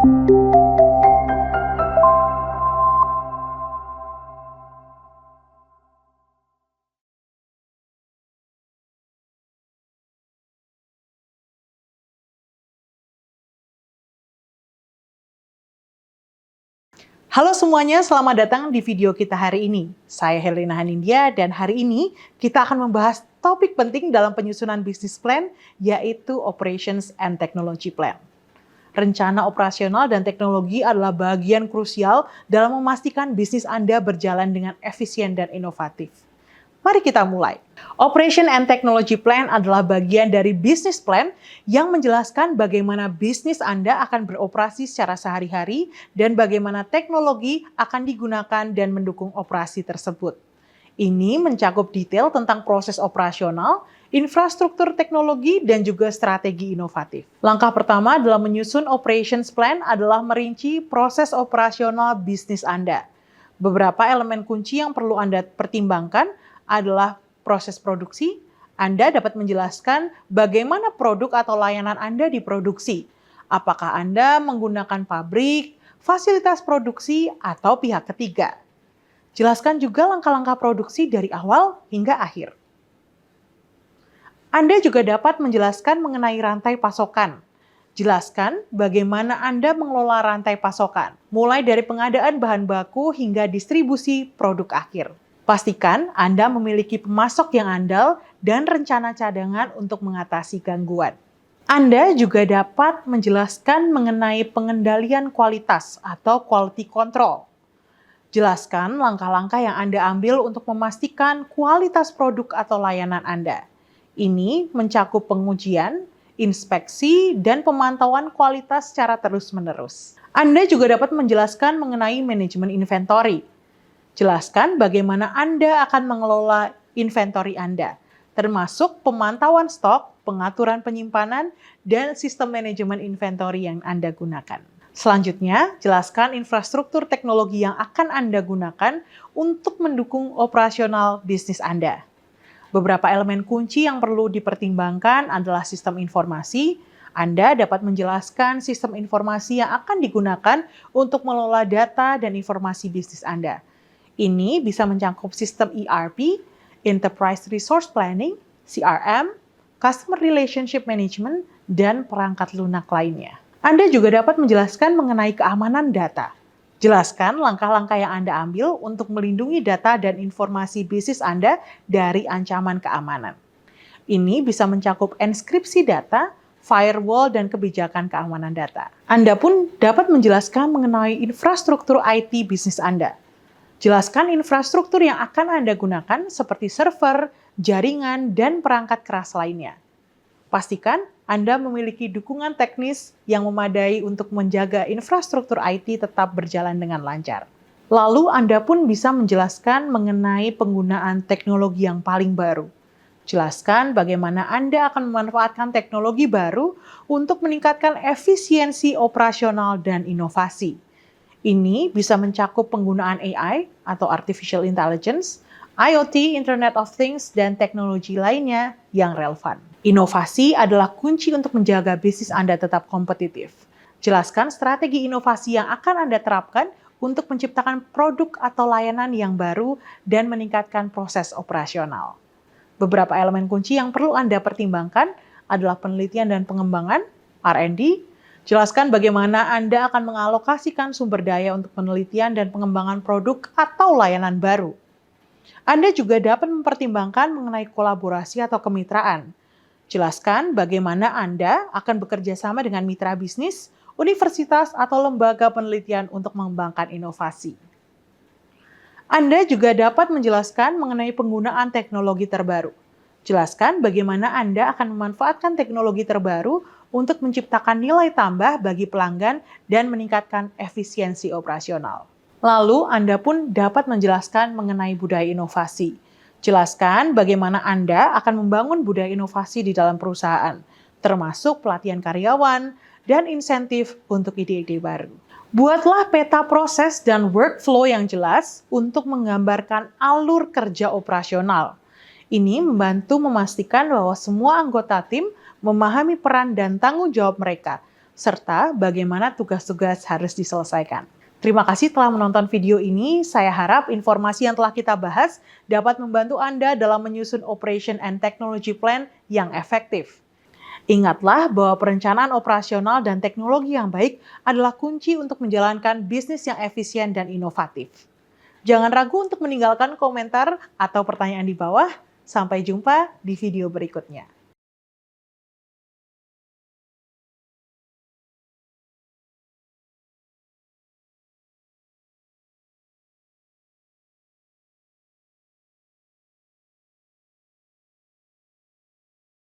Halo semuanya, selamat datang di video kita hari ini. Saya Herlina Hanindya dan hari ini kita akan membahas topik penting dalam penyusunan bisnis plan, yaitu Operations and Technology Plan. Rencana operasional dan teknologi adalah bagian krusial dalam memastikan bisnis Anda berjalan dengan efisien dan inovatif. Mari kita mulai. Operation and Technology Plan adalah bagian dari business plan yang menjelaskan bagaimana bisnis Anda akan beroperasi secara sehari-hari dan bagaimana teknologi akan digunakan dan mendukung operasi tersebut. Ini mencakup detail tentang proses operasional, infrastruktur teknologi, dan juga strategi inovatif. Langkah pertama dalam menyusun operations plan adalah merinci proses operasional bisnis Anda. Beberapa elemen kunci yang perlu Anda pertimbangkan adalah proses produksi. Anda dapat menjelaskan bagaimana produk atau layanan Anda diproduksi. Apakah Anda menggunakan pabrik, fasilitas produksi, atau pihak ketiga. Jelaskan juga langkah-langkah produksi dari awal hingga akhir. Anda juga dapat menjelaskan mengenai rantai pasokan. Jelaskan bagaimana Anda mengelola rantai pasokan, mulai dari pengadaan bahan baku hingga distribusi produk akhir. Pastikan Anda memiliki pemasok yang andal dan rencana cadangan untuk mengatasi gangguan. Anda juga dapat menjelaskan mengenai pengendalian kualitas atau quality control. Jelaskan langkah-langkah yang Anda ambil untuk memastikan kualitas produk atau layanan Anda. Ini mencakup pengujian, inspeksi, dan pemantauan kualitas secara terus-menerus. Anda juga dapat menjelaskan mengenai manajemen inventory. Jelaskan bagaimana Anda akan mengelola inventory Anda, termasuk pemantauan stok, pengaturan penyimpanan, dan sistem manajemen inventory yang Anda gunakan. Selanjutnya, jelaskan infrastruktur teknologi yang akan Anda gunakan untuk mendukung operasional bisnis Anda. Beberapa elemen kunci yang perlu dipertimbangkan adalah sistem informasi. Anda dapat menjelaskan sistem informasi yang akan digunakan untuk mengelola data dan informasi bisnis Anda. Ini bisa mencakup sistem ERP, Enterprise Resource Planning, CRM, Customer Relationship Management, dan perangkat lunak lainnya. Anda juga dapat menjelaskan mengenai keamanan data. Jelaskan langkah-langkah yang Anda ambil untuk melindungi data dan informasi bisnis Anda dari ancaman keamanan. Ini bisa mencakup enkripsi data, firewall, dan kebijakan keamanan data. Anda pun dapat menjelaskan mengenai infrastruktur IT bisnis Anda. Jelaskan infrastruktur yang akan Anda gunakan seperti server, jaringan, dan perangkat keras lainnya. Pastikan Anda memiliki dukungan teknis yang memadai untuk menjaga infrastruktur IT tetap berjalan dengan lancar. Lalu Anda pun bisa menjelaskan mengenai penggunaan teknologi yang paling baru. Jelaskan bagaimana Anda akan memanfaatkan teknologi baru untuk meningkatkan efisiensi operasional dan inovasi. Ini bisa mencakup penggunaan AI atau Artificial Intelligence, IoT, Internet of Things, dan teknologi lainnya yang relevan. Inovasi adalah kunci untuk menjaga bisnis Anda tetap kompetitif. Jelaskan strategi inovasi yang akan Anda terapkan untuk menciptakan produk atau layanan yang baru dan meningkatkan proses operasional. Beberapa elemen kunci yang perlu Anda pertimbangkan adalah penelitian dan pengembangan, R&D. Jelaskan bagaimana Anda akan mengalokasikan sumber daya untuk penelitian dan pengembangan produk atau layanan baru. Anda juga dapat mempertimbangkan mengenai kolaborasi atau kemitraan. Jelaskan bagaimana Anda akan bekerja sama dengan mitra bisnis, universitas, atau lembaga penelitian untuk mengembangkan inovasi. Anda juga dapat menjelaskan mengenai penggunaan teknologi terbaru. Jelaskan bagaimana Anda akan memanfaatkan teknologi terbaru untuk menciptakan nilai tambah bagi pelanggan dan meningkatkan efisiensi operasional. Lalu Anda pun dapat menjelaskan mengenai budaya inovasi. Jelaskan bagaimana Anda akan membangun budaya inovasi di dalam perusahaan, termasuk pelatihan karyawan dan insentif untuk ide-ide baru. Buatlah peta proses dan workflow yang jelas untuk menggambarkan alur kerja operasional. Ini membantu memastikan bahwa semua anggota tim memahami peran dan tanggung jawab mereka, serta bagaimana tugas-tugas harus diselesaikan. Terima kasih telah menonton video ini. Saya harap informasi yang telah kita bahas dapat membantu Anda dalam menyusun Operation and Technology Plan yang efektif. Ingatlah bahwa perencanaan operasional dan teknologi yang baik adalah kunci untuk menjalankan bisnis yang efisien dan inovatif. Jangan ragu untuk meninggalkan komentar atau pertanyaan di bawah. Sampai jumpa di video berikutnya.